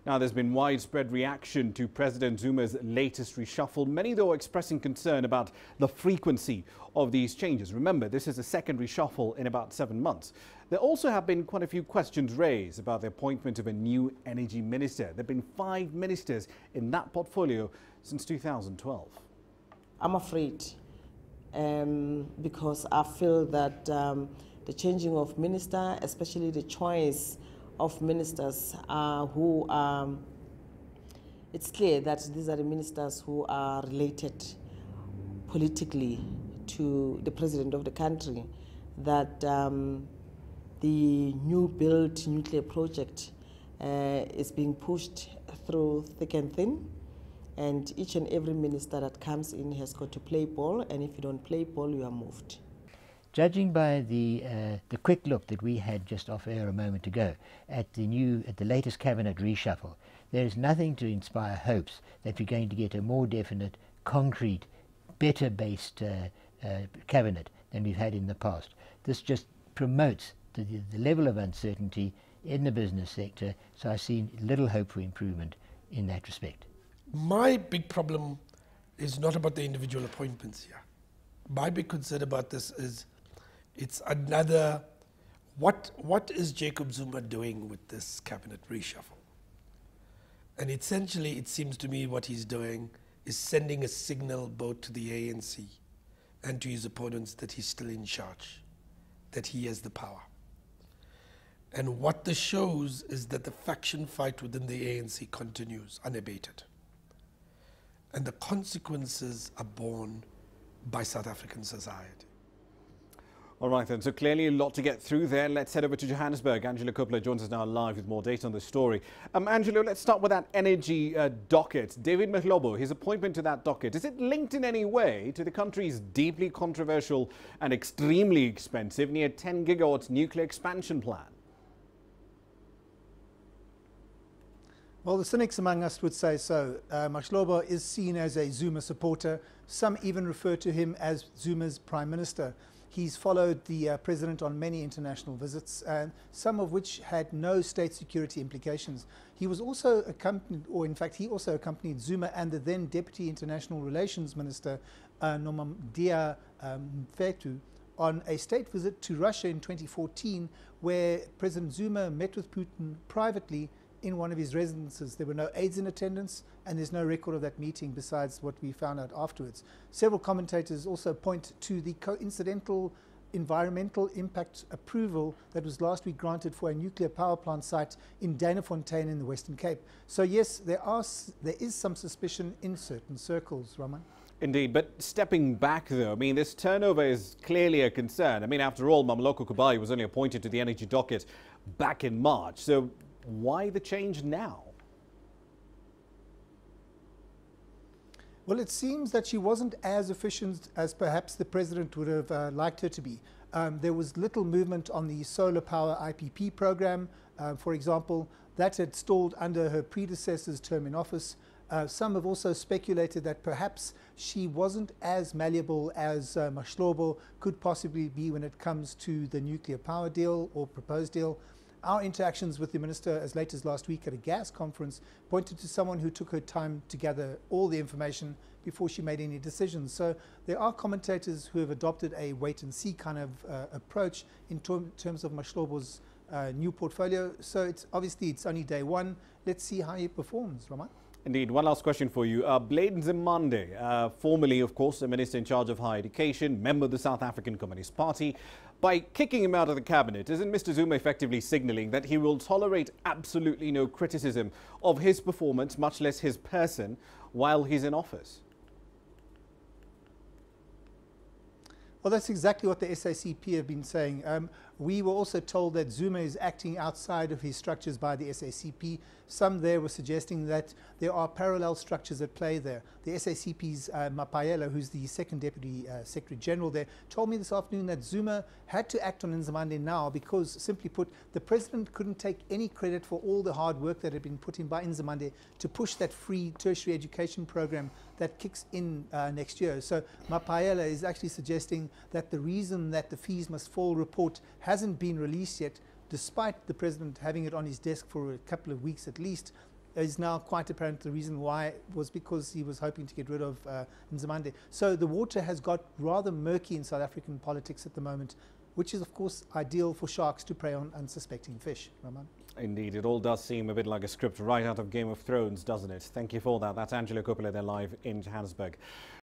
Now, there's been widespread reaction to President Zuma's latest reshuffle. Many, though, expressing concern about the frequency of these changes. Remember, this is the second reshuffle in about 7 months. There also have been quite a few questions raised about the appointment of a new energy minister. There have been 5 ministers in that portfolio since 2012. I'm afraid because I feel that the changing of minister, especially the choice of ministers who it's clear that these are the ministers who are related politically to the president of the country, that the new build nuclear project is being pushed through thick and thin, and each and every minister that comes in has got to play ball, and if you don't play ball, you are moved. Judging by the quick look that we had just off air a moment ago at the latest cabinet reshuffle, there is nothing to inspire hopes that we're going to get a more definite, concrete, better based cabinet than we've had in the past. This just promotes the level of uncertainty in the business sector, so I see little hope for improvement in that respect. My big problem is not about the individual appointments here. My big concern about this is it's another, what is Jacob Zuma doing with this cabinet reshuffle? And essentially, it seems to me what he's doing is sending a signal both to the ANC and to his opponents that he's still in charge, that he has the power. And what this shows is that the faction fight within the ANC continues unabated. And the consequences are borne by South African society. All right then, so clearly a lot to get through there. Let's head over to Johannesburg. Angela Kupler joins us now live with more data on the story. Angela, let's start with that energy docket. David Mahlobo, his appointment to that docket, is it linked in any way to the country's deeply controversial and extremely expensive near 10 gigawatts nuclear expansion plan? Well, the cynics among us would say so. Mahlobo is seen as a Zuma supporter. Some even refer to him as Zuma's prime minister. He's followed the president on many international visits, some of which had no state security implications. He was also accompanied, or in fact, he also accompanied Zuma and the then Deputy International Relations Minister, Nomamdia Mfethu, on a state visit to Russia in 2014, where President Zuma met with Putin privately in one of his residences. There were no aides in attendance, and there's no record of that meeting besides what we found out afterwards. Several commentators also point to the coincidental environmental impact approval that was last week granted for a nuclear power plant site in Danafontein in the Western Cape. So yes, there is some suspicion in certain circles, Roman. Indeed, but stepping back though, I mean, this turnover is clearly a concern. I mean, after all, Mamloko Kubayi was only appointed to the energy docket back in March. So why the change now? Well, it seems that she wasn't as efficient as perhaps the president would have liked her to be. There was little movement on the solar power IPP program, for example. That had stalled under her predecessor's term in office. Some have also speculated that perhaps she wasn't as malleable as Mahlobo could possibly be when it comes to the nuclear power deal or proposed deal. Our interactions with the minister as late as last week at a gas conference pointed to someone who took her time to gather all the information before she made any decisions. So there are commentators who have adopted a wait-and-see kind of approach in terms of Mahlobo's new portfolio. So it's only day one. Let's see how he performs, Roman. Indeed. One last question for you. Blade Nzimande, formerly, of course, the Minister in charge of higher education, member of the South African Communist Party. By kicking him out of the cabinet, isn't Mr. Zuma effectively signalling that he will tolerate absolutely no criticism of his performance, much less his person, while he's in office? Well, that's exactly what the SACP have been saying. We were also told that Zuma is acting outside of his structures by the SACP. Some there were suggesting that there are parallel structures at play there. The SACP's Mapayela, who's the second Deputy Secretary General there, told me this afternoon that Zuma had to act on Nzimande now because, simply put, the president couldn't take any credit for all the hard work that had been put in by Nzimande to push that free tertiary education program that kicks in next year. So Mapayela is actually suggesting that the reason that the fees must fall report hasn't been released yet, despite the president having it on his desk for a couple of weeks at least, is now quite apparent. The reason why was because he was hoping to get rid of Nzimande. So the water has got rather murky in South African politics at the moment, which is of course ideal for sharks to prey on unsuspecting fish. Raman? Indeed, it all does seem a bit like a script right out of Game of Thrones, doesn't it? Thank you for that. That's Angelo Coppola there live in Johannesburg.